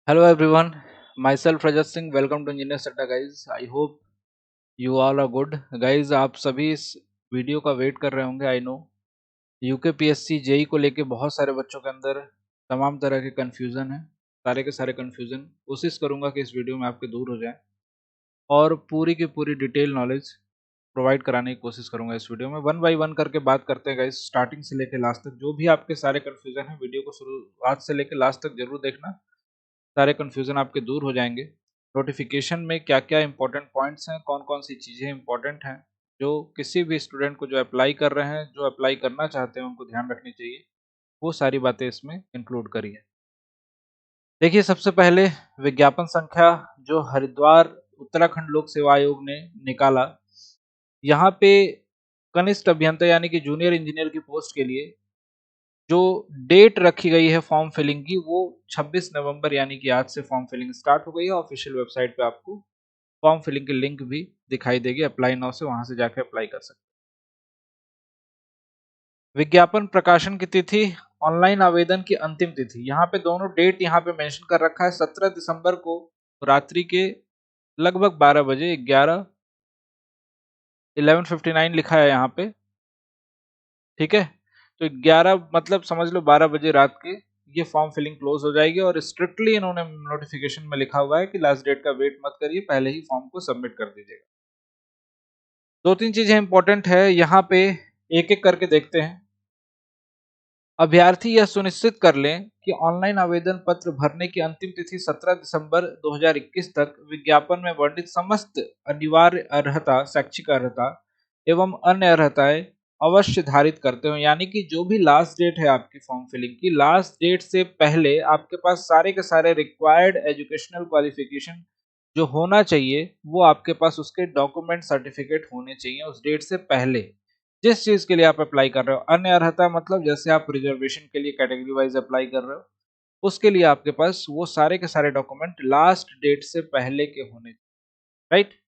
Hello everyone, myself Rajat Singh. Welcome to Engineer Setta guys. I hope you all are good. Guys, आप सभी इस video का wait कर रहे होंगे. आई नो यूकेपीएससी जेई को लेके बहुत सारे बच्चों के अंदर तमाम तरह के कन्फ्यूज़न है. सारे के सारे कन्फ्यूज़न कोशिश करूंगा कि इस वीडियो में आपके दूर हो जाए और पूरी की पूरी डिटेल नॉलेज प्रोवाइड कराने की कोशिश करूंगा. इस वीडियो में वन बाय वन करके बात करते हैं गाइस, स्टार्टिंग से लेकर लास्ट तक. जो भी आपके सारे कन्फ्यूज़न है, वीडियो को शुरुआत से लेकर लास्ट तक जरूर देखना. सारे कन्फ्यूज़न आपके दूर हो जाएंगे. नोटिफिकेशन में क्या क्या इंपॉर्टेंट पॉइंट्स हैं, कौन कौन सी चीज़ें इंपॉर्टेंट हैं जो किसी भी स्टूडेंट को जो अप्लाई कर रहे हैं, जो अप्लाई करना चाहते हैं, उनको ध्यान रखनी चाहिए, वो सारी बातें इसमें इंक्लूड करी है. देखिए, सबसे पहले विज्ञापन संख्या जो हरिद्वार उत्तराखंड लोक सेवा आयोग ने निकाला, यहाँ पे कनिष्ठ अभियंता यानी कि जूनियर इंजीनियर की पोस्ट के लिए जो डेट रखी गई है फॉर्म फिलिंग की, वो 26 नवंबर यानी कि आज से फॉर्म फिलिंग स्टार्ट हो गई है. ऑफिशियल वेबसाइट पे आपको फॉर्म फिलिंग की लिंक भी दिखाई देगी. अप्लाई नाउ से वहां से जाके अप्लाई कर सकते हैं. विज्ञापन प्रकाशन की तिथि, ऑनलाइन आवेदन की अंतिम तिथि, यहाँ पे दोनों डेट यहाँ पे मेंशन कर रखा है. 17 दिसंबर को रात्रि के लगभग 12 बजे, 11:59 लिखा है यहाँ पे. ठीक है, तो 11 मतलब समझ लो 12 बजे रात के ये फॉर्म फिलिंग क्लोज हो जाएगी. और स्ट्रिक्टली इन्होंने नोटिफिकेशन में लिखा हुआ है कि लास्ट डेट का वेट मत करिए, पहले ही फॉर्म को सबमिट कर दीजिएगा. दो तीन चीजें इंपॉर्टेंट है यहाँ पे, एक एक करके देखते हैं. अभ्यर्थी यह सुनिश्चित कर लें कि ऑनलाइन आवेदन पत्र भरने की अंतिम तिथि 17 दिसंबर 2021 तक विज्ञापन में वर्णित समस्त अनिवार्य अर्हता, शैक्षिक अर्हता एवं अन्य अर्हताएं अवश्य धारित करते हो. यानी कि जो भी लास्ट डेट है आपकी फॉर्म फिलिंग की, लास्ट डेट से पहले आपके पास सारे के सारे रिक्वायर्ड एजुकेशनल क्वालिफिकेशन जो होना चाहिए, वो आपके पास उसके डॉक्यूमेंट सर्टिफिकेट होने चाहिए उस डेट से पहले, जिस चीज के लिए आप अप्लाई कर रहे हो. अन्य अर्हता मतलब जैसे आप रिजर्वेशन के लिए कैटेगरी वाइज अप्लाई कर रहे हो, उसके लिए आपके पास वो सारे के सारे डॉक्यूमेंट लास्ट डेट से पहले के होने, राइट.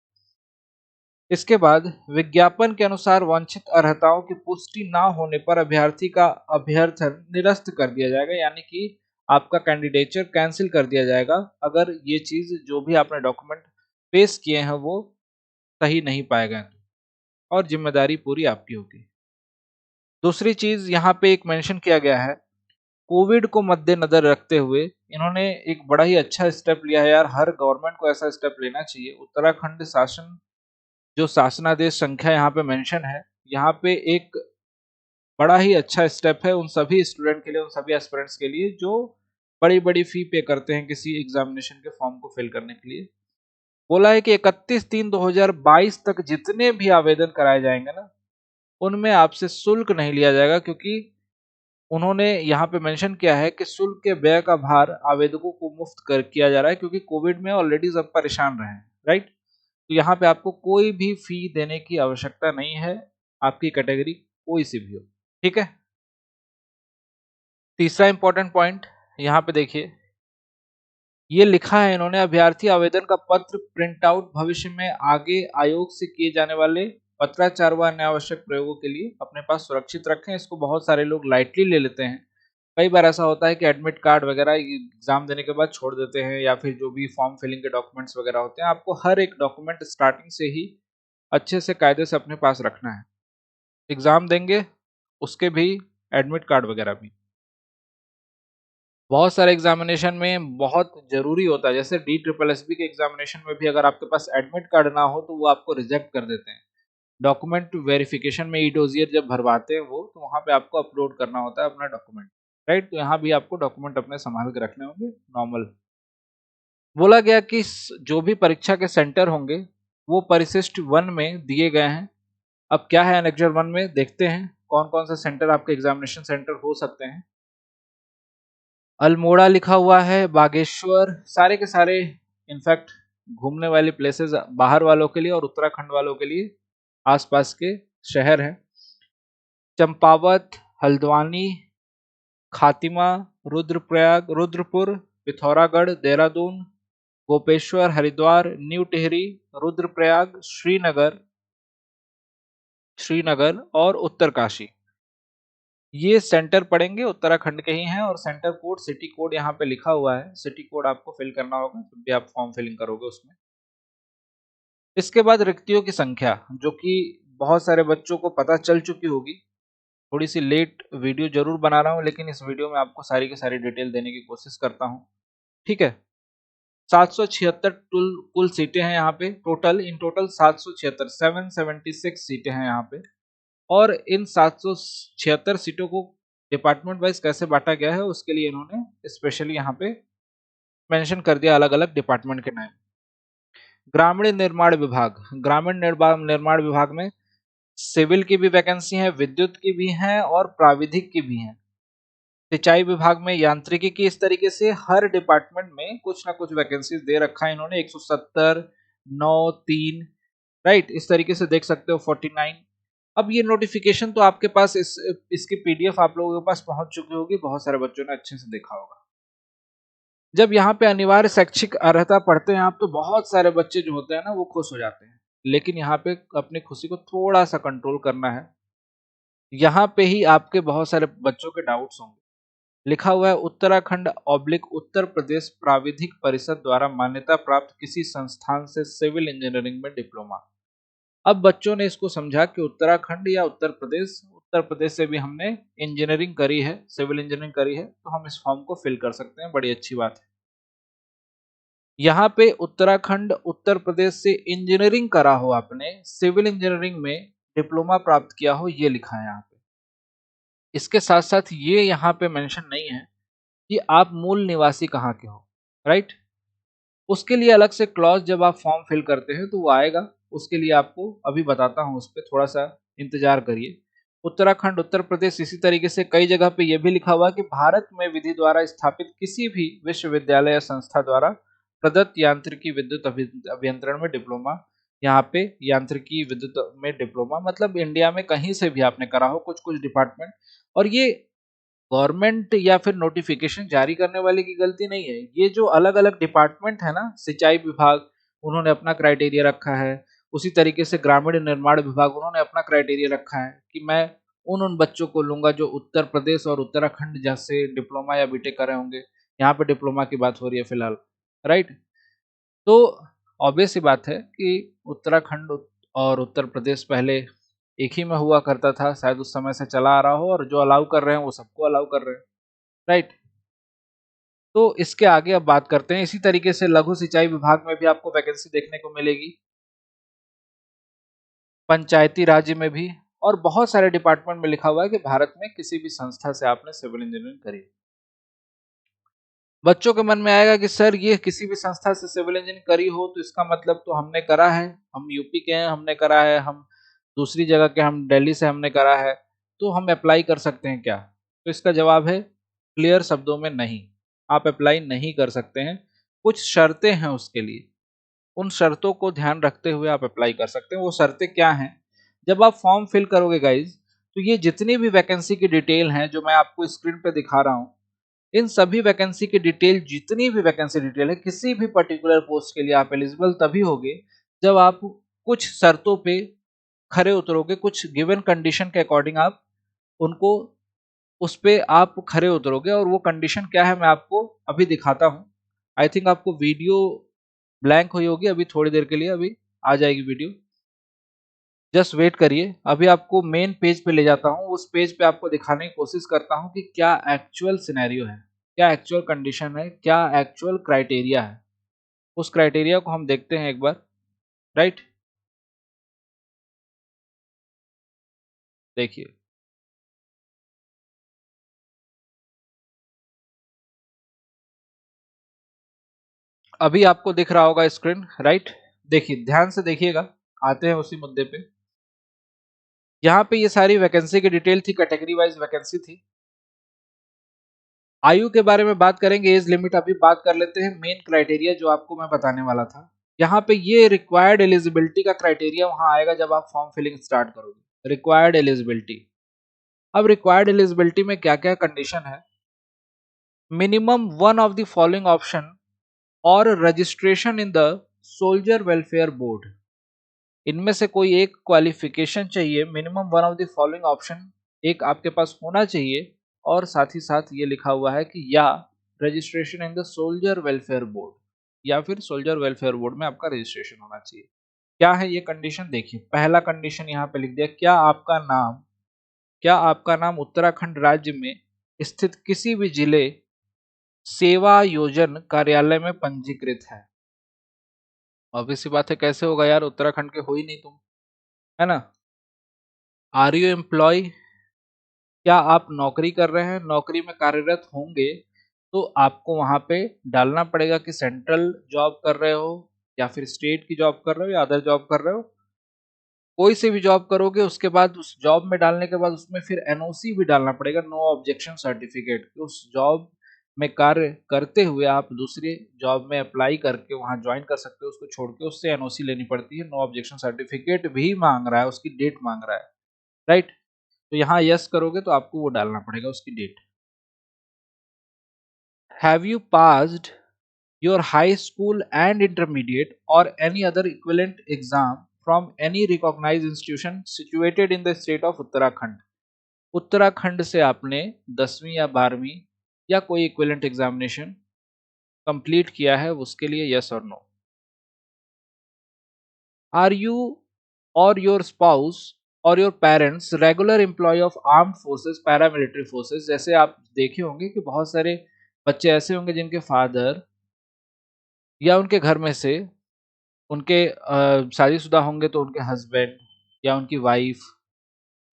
इसके बाद विज्ञापन के अनुसार वांछित अर्हताओं की पुष्टि ना होने पर अभ्यर्थी का अभ्यर्थन निरस्त कर दिया जाएगा. यानी कि आपका कैंडिडेचर कैंसिल कर दिया जाएगा अगर ये चीज जो भी आपने डॉक्यूमेंट पेश किए हैं वो सही नहीं पाए गए, और जिम्मेदारी पूरी आपकी होगी. दूसरी चीज यहाँ पे एक मेंशन किया गया है, कोविड को मद्देनजर रखते हुए इन्होंने एक बड़ा ही अच्छा स्टेप लिया है. यार, हर गवर्नमेंट को ऐसा स्टेप लेना चाहिए. उत्तराखंड शासन जो शासनादेश संख्या यहाँ पे मेंशन है, यहाँ पे एक बड़ा ही अच्छा स्टेप है उन सभी स्टूडेंट के लिए, उन सभी एस्पिरेंट्स के लिए जो बड़ी बड़ी फी पे करते हैं किसी एग्जामिनेशन के फॉर्म को फिल करने के लिए. बोला है कि 31/3/2022 तक जितने भी आवेदन कराए जाएंगे ना, उनमें आपसे शुल्क नहीं लिया जाएगा, क्योंकि उन्होंने यहाँ पे मेंशन किया है कि शुल्क के व्यय का भार आवेदकों को मुफ्त कर किया जा रहा है, क्योंकि कोविड में ऑलरेडी सब परेशान रहे हैं, राइट. तो यहाँ पे आपको कोई भी फी देने की आवश्यकता नहीं है, आपकी कैटेगरी कोई सी भी हो. ठीक है. तीसरा इंपॉर्टेंट पॉइंट यहाँ पे देखिए, ये लिखा है इन्होंने, अभ्यर्थी आवेदन का पत्र प्रिंट आउट भविष्य में आगे आयोग से किए जाने वाले पत्राचार व अन्य आवश्यक प्रयोगों के लिए अपने पास सुरक्षित रखें. इसको बहुत सारे लोग लाइटली ले लेते हैं. कई बार ऐसा होता है कि एडमिट कार्ड वगैरह एग्जाम देने के बाद छोड़ देते हैं, या फिर जो भी फॉर्म फिलिंग के डॉक्यूमेंट्स वगैरह होते हैं, आपको हर एक डॉक्यूमेंट स्टार्टिंग से ही अच्छे से कायदे से अपने पास रखना है. एग्जाम देंगे उसके भी, एडमिट कार्ड वगैरह भी. बहुत सारे एग्जामिनेशन में बहुत जरूरी होता है, जैसे DSSB के एग्जामिनेशन में भी अगर आपके पास एडमिट कार्ड ना हो तो वो आपको रिजेक्ट कर देते हैं. डॉक्यूमेंट वेरिफिकेशन में ई डोजियर जब भरवाते हैं वो, तो वहाँ पे आपको अपलोड करना होता है अपना डॉक्यूमेंट, राइट. तो यहाँ भी आपको डॉक्यूमेंट अपने संभाल के रखने होंगे, नॉर्मल. बोला गया कि जो भी परीक्षा के सेंटर होंगे वो परिशिष्ट 1 में दिए गए हैं. अब क्या है एनेक्जर 1 में, देखते हैं कौन कौन से सेंटर आपके एग्जामिनेशन सेंटर हो सकते हैं. अल्मोड़ा लिखा हुआ है, बागेश्वर, सारे के सारे इनफैक्ट घूमने वाली प्लेसेस बाहर वालों के लिए और उत्तराखंड वालों के लिए आसपास के शहर हैं. चंपावत, हल्द्वानी, खातिमा, रुद्रप्रयाग, रुद्रपुर, पिथौरागढ़, देहरादून, गोपेश्वर, हरिद्वार, न्यू टिहरी, रुद्रप्रयाग, श्रीनगर, श्रीनगर और उत्तरकाशी. ये सेंटर पड़ेंगे उत्तराखंड के ही हैं और सेंटर कोड सिटी कोड यहाँ पे लिखा हुआ है। सिटी कोड आपको फिल करना होगा जब भी आप फॉर्म फिलिंग करोगे उसमें। इसके बाद रिक्तियों की संख्या, जो कि बहुत सारे बच्चों को पता चल चुकी होगी। थोड़ी सी लेट वीडियो जरूर बना रहा हूँ, लेकिन इस वीडियो में आपको सारी की सारी डिटेल देने की कोशिश करता हूँ। ठीक है। 776 कुल सीटें हैं यहाँ पे, टोटल इन टोटल 776 776 सीटें हैं यहाँ पे। और इन 776 सीटों को डिपार्टमेंट वाइज कैसे बांटा गया है उसके लिए इन्होंने स्पेशली यहाँ पे मेंशन कर दिया अलग अलग डिपार्टमेंट के नाम। ग्रामीण निर्माण विभाग, निर्माण विभाग में सिविल की भी वैकेंसी है, विद्युत की भी है और प्राविधिक की भी है। सिंचाई विभाग में यांत्रिकी की, इस तरीके से हर डिपार्टमेंट में कुछ ना कुछ वैकेंसीज दे रखा है इन्होंने। 170, 9, 3, राइट, इस तरीके से देख सकते हो 49। अब ये नोटिफिकेशन तो आपके पास इसकी पीडीएफ आप लोगों के पास पहुंच चुकी होगी, बहुत सारे बच्चों ने अच्छे से देखा होगा। जब यहाँ पे अनिवार्य शैक्षिक अर्हता पढ़ते हैं आप, तो बहुत सारे बच्चे जो होते हैं ना वो खुश हो जाते हैं, लेकिन यहाँ पे अपनी खुशी को थोड़ा सा कंट्रोल करना है। यहाँ पे ही आपके बहुत सारे बच्चों के डाउट्स होंगे। लिखा हुआ है उत्तराखंड ऑब्लिक उत्तर प्रदेश प्राविधिक परिषद द्वारा मान्यता प्राप्त किसी संस्थान से सिविल इंजीनियरिंग में डिप्लोमा। अब बच्चों ने इसको समझा कि उत्तराखंड या उत्तर प्रदेश से भी हमने इंजीनियरिंग करी है, सिविल इंजीनियरिंग करी है, तो हम इस फॉर्म को फिल कर सकते हैं। बड़ी अच्छी बात है। यहाँ पे उत्तराखंड उत्तर प्रदेश से इंजीनियरिंग करा हो आपने, सिविल इंजीनियरिंग में डिप्लोमा प्राप्त किया हो, ये लिखा है यहाँ पे। इसके साथ साथ ये यहाँ पे मेंशन नहीं है कि आप मूल निवासी कहाँ के हो, राइट। उसके लिए अलग से क्लॉज जब आप फॉर्म फिल करते हैं तो वो आएगा, उसके लिए आपको अभी बताता हूँ, उस पर थोड़ा सा इंतजार करिए। उत्तराखंड उत्तर प्रदेश, इसी तरीके से कई जगह पे यह भी लिखा हुआ कि भारत में विधि द्वारा स्थापित किसी भी विश्वविद्यालय या संस्था द्वारा प्रदत्त यांत्रिकी विद्युत अभियंत्रण में डिप्लोमा। यहाँ पे यांत्रिकी विद्युत में डिप्लोमा मतलब इंडिया में कहीं से भी आपने करा हो, कुछ कुछ डिपार्टमेंट। और ये गवर्नमेंट या फिर नोटिफिकेशन जारी करने वाले की गलती नहीं है, ये जो अलग अलग डिपार्टमेंट है ना, सिंचाई विभाग उन्होंने अपना क्राइटेरिया रखा है, उसी तरीके से ग्रामीण निर्माण विभाग उन्होंने अपना क्राइटेरिया रखा है कि मैं उन बच्चों को लूंगा जो उत्तर प्रदेश और उत्तराखंड जैसे डिप्लोमा या बीटेक कर रहे होंगे। यहाँ पे डिप्लोमा की बात हो रही है फिलहाल, राइट। तो ऑब्वियस सी बात है कि उत्तराखंड और उत्तर प्रदेश पहले एक ही में हुआ करता था, शायद उस समय से चला आ रहा हो, और जो अलाउ कर रहे हैं वो सबको अलाउ कर रहे हैं, राइट। तो इसके आगे अब बात करते हैं। इसी तरीके से लघु सिंचाई विभाग में भी आपको वैकेंसी देखने को मिलेगी, पंचायती राज्य में भी, और बहुत सारे डिपार्टमेंट में लिखा हुआ है कि भारत में किसी भी संस्था से आपने सिविल इंजीनियरिंग करी। बच्चों के मन में आएगा कि सर ये किसी भी संस्था से सिविल इंजीनियरिंग करी हो तो इसका मतलब तो हमने करा है, हम यूपी के हैं, हमने करा है, हम दूसरी जगह के, हम दिल्ली से हमने करा है, तो हम अप्लाई कर सकते हैं क्या? तो इसका जवाब है क्लियर शब्दों में नहीं, आप अप्लाई नहीं कर सकते हैं। कुछ शर्तें हैं उसके लिए, उन शर्तों को ध्यान रखते हुए आप अप्लाई कर सकते हैं। वो शर्तें क्या हैं? जब आप फॉर्म फिल करोगे गाइज, तो ये जितनी भी वैकेंसी की डिटेल हैं जो मैं आपको स्क्रीन पे दिखा रहा हूँ, इन सभी वैकेंसी की डिटेल, जितनी भी वैकेंसी डिटेल है किसी भी पर्टिकुलर पोस्ट के लिए आप एलिजिबल तभी होगे जब आप कुछ शर्तों पे खरे उतरोगे, कुछ गिवन कंडीशन के अकॉर्डिंग आप उनको, उस पे आप खरे उतरोगे। और वो कंडीशन क्या है मैं आपको अभी दिखाता हूँ। आई थिंक आपको वीडियो ब्लैंक हुई होगी अभी थोड़ी देर के लिए, अभी आ जाएगी वीडियो, जस्ट वेट करिए। अभी आपको मेन पेज पे ले जाता हूँ, उस पेज पे आपको दिखाने की कोशिश करता हूँ कि क्या एक्चुअल सिनेरियो है, क्या एक्चुअल कंडीशन है, क्या एक्चुअल क्राइटेरिया है। उस क्राइटेरिया को हम देखते हैं एक बार, राइट। देखिए, अभी आपको दिख रहा होगा स्क्रीन, राइट। देखिए, ध्यान से देखिएगा, आते हैं उसी मुद्दे पे। यहाँ पे ये सारी वैकेंसी की डिटेल थी, कैटेगरी वाइज वैकेंसी थी। आयु के बारे में बात करेंगे, एज लिमिट अभी बात कर लेते हैं। मेन क्राइटेरिया जो आपको मैं बताने वाला था, यहाँ पे ये रिक्वायर्ड एलिजिबिलिटी का क्राइटेरिया वहां आएगा जब आप फॉर्म फिलिंग स्टार्ट करोगे। रिक्वायर्ड एलिजिबिलिटी, अब रिक्वायर्ड एलिजिबिलिटी में क्या क्या कंडीशन है? Minimum one of the following option or registration in the soldier welfare board, इनमें से कोई एक क्वालिफिकेशन चाहिए। Minimum one of the following option एक आपके पास होना चाहिए, और साथ ही साथ ये लिखा हुआ है कि या registration in the soldier welfare board, या फिर सोल्जर वेलफेयर बोर्ड में आपका रजिस्ट्रेशन होना चाहिए। क्या है ये कंडीशन? देखिए, पहला कंडीशन यहाँ पे लिख दिया, क्या आपका नाम उत्तराखंड राज्य में स्थित किसी भी जिले सेवा योजन कार्यालय में पंजीकृत है। ऑब्वियस सी बात है, कैसे होगा यार, उत्तराखंड के हो ही नहीं तुम, है ना। आर यू एम्प्लॉय, क्या आप नौकरी कर रहे हैं, नौकरी में कार्यरत होंगे, तो आपको वहां पे डालना पड़ेगा कि सेंट्रल जॉब कर रहे हो, या फिर स्टेट की जॉब कर रहे हो, या अदर जॉब कर रहे हो। कोई से भी जॉब करोगे, उसके बाद उस जॉब में डालने के बाद उसमें फिर एनओसी भी डालना पड़ेगा, नो ऑब्जेक्शन सर्टिफिकेट। उस जॉब में कार्य करते हुए आप दूसरे जॉब में अप्लाई करके वहां ज्वाइन कर सकते हो, उसको छोड़ के उससे एनओसी लेनी पड़ती है, नो ऑब्जेक्शन सर्टिफिकेट भी मांग रहा है, उसकी डेट मांग रहा है, राइट। तो यहाँ यस करोगे तो आपको वो डालना पड़ेगा, उसकी date. Have you passed your high school and intermediate or any other equivalent exam from any recognized institution situated in the state of Uttarakhand। Uttarakhand से आपने 10वीं या 12वीं या कोई इक्विवेलेंट एग्जामिनेशन कंप्लीट किया है, उसके लिए यस और नो। आर यू और योर स्पाउस और your parents regular employ of armed forces paramilitary forces. जैसे आप देखे होंगे कि बहुत सारे बच्चे ऐसे होंगे जिनके फादर या उनके घर में से उनके शादीशुदा होंगे, तो उनके हस्बैंड या उनकी वाइफ,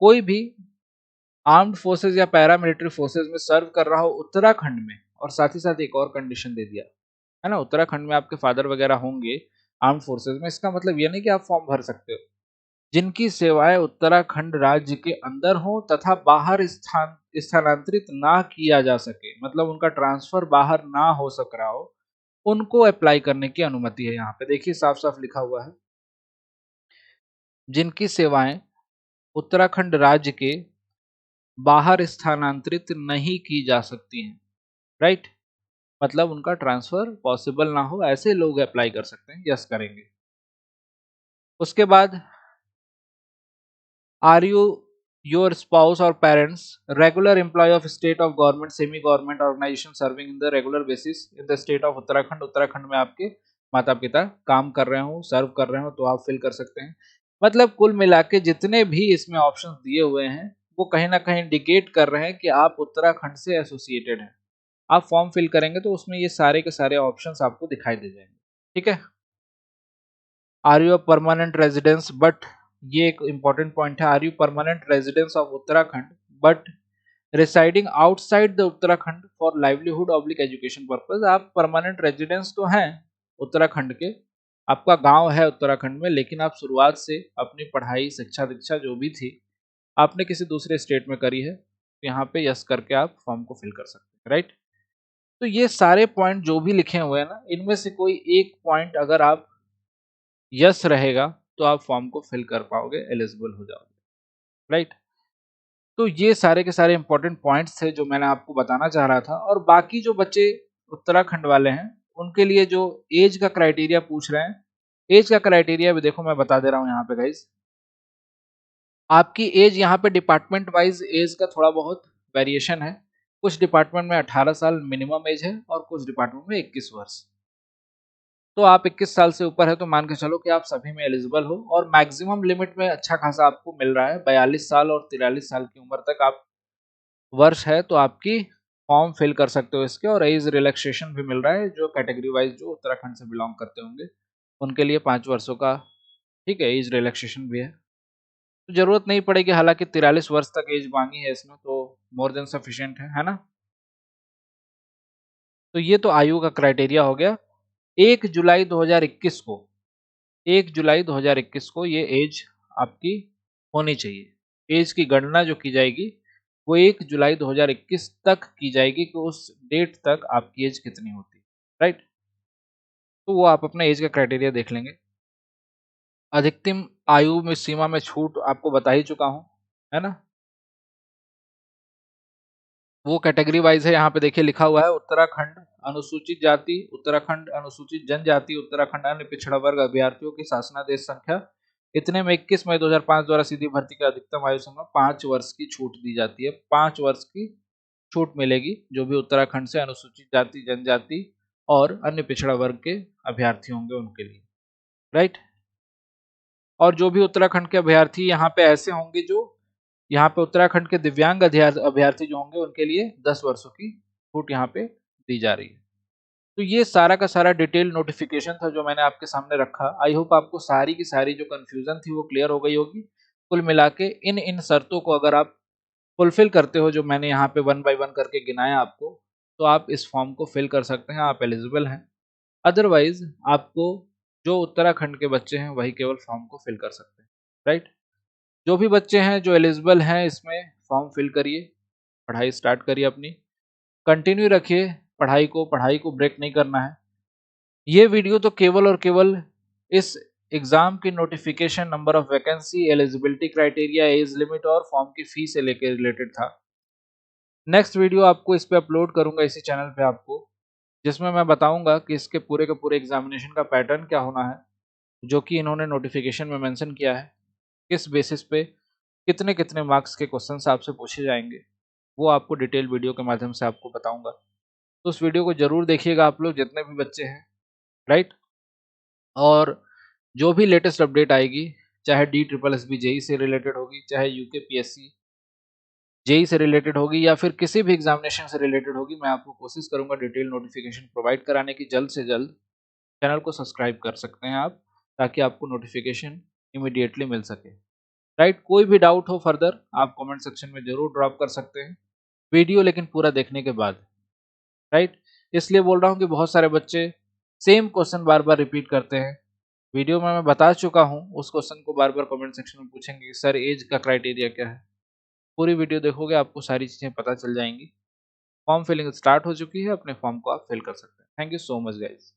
कोई भी आर्म्ड फोर्सेस या पैरामिलिट्री फोर्सेस में सर्व कर रहा हो उत्तराखंड में। और साथ ही साथ एक और कंडीशन दे दिया है ना, उत्तराखंड में आपके फादर वगैरह होंगे आर्म्ड फोर्सेस में, इसका मतलब ये नहीं कि आप फॉर्म भर सकते हो। जिनकी सेवाएं उत्तराखंड राज्य के अंदर हो तथा बाहर स्थानांतरित ना किया जा सके, मतलब उनका ट्रांसफर बाहर ना हो सक रहा हो, उनको अप्लाई करने की अनुमति है। यहाँ पे देखिए साफ साफ लिखा हुआ है, जिनकी सेवाएं उत्तराखंड राज्य के बाहर स्थानांतरित नहीं की जा सकती हैं, राइट। मतलब उनका ट्रांसफर पॉसिबल ना हो, ऐसे लोग अप्लाई कर सकते हैं, यस करेंगे। उसके बाद आर यू योर स्पाउस और parents regular employ of state of government semi government organisation serving in the regular basis in the state of Uttarakhand. Uttarakhand में आपके माता पिता काम कर रहे हो, सर्व कर रहे हो, तो आप फिल कर सकते हैं। मतलब कुल मिला के जितने भी इसमें ऑप्शन दिए हुए हैं वो कहीं ना कहीं इंडिकेट कर रहे हैं कि आप उत्तराखंड से एसोसिएटेड हैं। आप फॉर्म फिल करेंगे तो उसमें ये सारे के सारे ऑप्शंस आपको दिखाई दे जाएंगे, ठीक है। Are you a permanent residence but, ये एक इंपॉर्टेंट पॉइंट है, are you permanent residence of Uttarakhand but residing outside the Uttarakhand for livelihood oblique education purpose. आप परमानेंट रेजिडेंस तो हैं उत्तराखंड के, आपका गांव है उत्तराखंड में, लेकिन आप शुरुआत से अपनी पढ़ाई शिक्षा दीक्षा जो भी थी आपने किसी दूसरे स्टेट में करी है, तो यहाँ पे यस करके आप फॉर्म को फिल कर सकते हैं, राइट। तो ये सारे पॉइंट जो भी लिखे हुए हैं ना, इनमें से कोई एक पॉइंट अगर आप यस रहेगा तो आप फॉर्म को फिल कर पाओगे, एलिजिबल हो जाओगे, राइट। तो ये सारे के सारे इंपॉर्टेंट पॉइंट्स थे जो मैंने आपको बताना चाह रहा था। और बाकी जो बच्चे उत्तराखंड वाले हैं उनके लिए जो एज का क्राइटेरिया पूछ रहे हैं, एज का क्राइटेरिया भी देखो मैं बता दे रहा हूँ यहाँ पे गाइज। आपकी एज यहाँ पे डिपार्टमेंट वाइज एज का थोड़ा बहुत वेरिएशन है। कुछ डिपार्टमेंट में 18 साल मिनिमम एज है और कुछ डिपार्टमेंट में 21 वर्ष। तो आप 21 साल से ऊपर है तो मान के चलो कि आप सभी में एलिजिबल हो, और मैक्सिमम लिमिट में अच्छा खासा आपको मिल रहा है, 42 साल और 43 साल की उम्र तक आप वर्ष है तो आपकी फॉर्म फिल कर सकते हो इसके। और एज रिलैक्सेशन भी मिल रहा है, जो कैटेगरी वाइज जो उत्तराखंड से बिलोंग करते होंगे उनके लिए 5 वर्षों का, ठीक है, एज रिलैक्सेशन भी है। तो जरूरत नहीं पड़ेगी, हालांकि 43 वर्ष तक एज मांगी है इसमें, तो मोर देन सफिशिएंट है ना। तो ये तो आयु का क्राइटेरिया हो गया। 1 जुलाई 2021 को, 1 जुलाई 2021 को ये एज आपकी होनी चाहिए। एज की गणना जो की जाएगी वो 1 जुलाई 2021 तक की जाएगी कि उस डेट तक आपकी एज कितनी होती है, राइट। तो वो आप अपना एज का क्राइटेरिया देख लेंगे। अधिकतम आयु में सीमा में छूट आपको बता ही चुका हूं, है ना। वो कैटेगरी वाइज है, यहाँ पे देखिए लिखा हुआ है, उत्तराखंड अनुसूचित जाति, उत्तराखंड अनुसूचित जनजाति, उत्तराखंड अन्य पिछड़ा वर्ग अभ्यर्थियों की शासनादेश संख्या इतने में 21 मई 2005 द्वारा सीधी भर्ती की अधिकतम आयु सीमा 5 वर्ष की छूट दी जाती है। 5 वर्ष की छूट मिलेगी जो भी उत्तराखंड से अनुसूचित जाति, जनजाति और अन्य पिछड़ा वर्ग के अभ्यर्थी होंगे उनके लिए, राइट। और जो भी उत्तराखंड के अभ्यर्थी यहाँ पे ऐसे होंगे जो यहाँ पे उत्तराखंड के दिव्यांग अभ्यर्थी जो होंगे उनके लिए 10 वर्षों की छूट यहाँ पे दी जा रही है। तो ये सारा का सारा डिटेल नोटिफिकेशन था जो मैंने आपके सामने रखा। आई होप आपको सारी की सारी जो कंफ्यूजन थी वो क्लियर हो गई होगी। कुल मिला के इन शर्तों को अगर आप फुलफिल करते हो जो मैंने यहाँ पे 1 बाय 1 करके गिनाया आपको, तो आप इस फॉर्म को फिल कर सकते हैं, आप एलिजिबल हैं। अदरवाइज आपको जो उत्तराखंड के बच्चे हैं वही केवल फॉर्म को फिल कर सकते हैं, राइट। जो भी बच्चे हैं जो एलिजिबल हैं इसमें फॉर्म फिल करिए, पढ़ाई स्टार्ट करिए अपनी, कंटिन्यू रखिए पढ़ाई को ब्रेक नहीं करना है। ये वीडियो तो केवल और केवल इस एग्जाम की notification, number of vacancy, eligibility criteria, age limit और फॉर्म की फी से लेकर रिलेटेड था। नेक्स्ट वीडियो आपको इस पे अपलोड करूंगा इसी चैनल पे आपको, जिसमें मैं बताऊंगा कि इसके पूरे के पूरे एग्जामिनेशन का पैटर्न क्या होना है, जो कि इन्होंने नोटिफिकेशन में मेंशन किया है, किस बेसिस पे कितने कितने मार्क्स के क्वेश्चंस आपसे पूछे जाएंगे, वो आपको डिटेल वीडियो के माध्यम से आपको बताऊंगा। तो उस वीडियो को जरूर देखिएगा आप लोग जितने भी बच्चे हैं, राइट। और जो भी लेटेस्ट अपडेट आएगी, चाहे DSSB जेई से रिलेटेड होगी, चाहे UKPSC जेई से रिलेटेड होगी, या फिर किसी भी एग्जामिनेशन से रिलेटेड होगी, मैं आपको कोशिश करूंगा डिटेल नोटिफिकेशन प्रोवाइड कराने की जल्द से जल्द। चैनल को सब्सक्राइब कर सकते हैं आप, ताकि आपको नोटिफिकेशन इमीडिएटली मिल सके, राइट। कोई भी डाउट हो फर्दर आप कमेंट सेक्शन में जरूर ड्रॉप कर सकते हैं, वीडियो लेकिन पूरा देखने के बाद, राइट। इसलिए बोल रहा हूँ कि बहुत सारे बच्चे सेम क्वेश्चन बार बार रिपीट करते हैं। वीडियो में मैं बता चुका हूँ, उस क्वेश्चन को बार बार कमेंट सेक्शन में पूछेंगे कि सर एज का क्राइटेरिया क्या है। पूरी वीडियो देखोगे आपको सारी चीज़ें पता चल जाएंगी। फॉर्म फिलिंग स्टार्ट हो चुकी है, अपने फॉर्म को आप फिल कर सकते हैं। Thank you so much guys.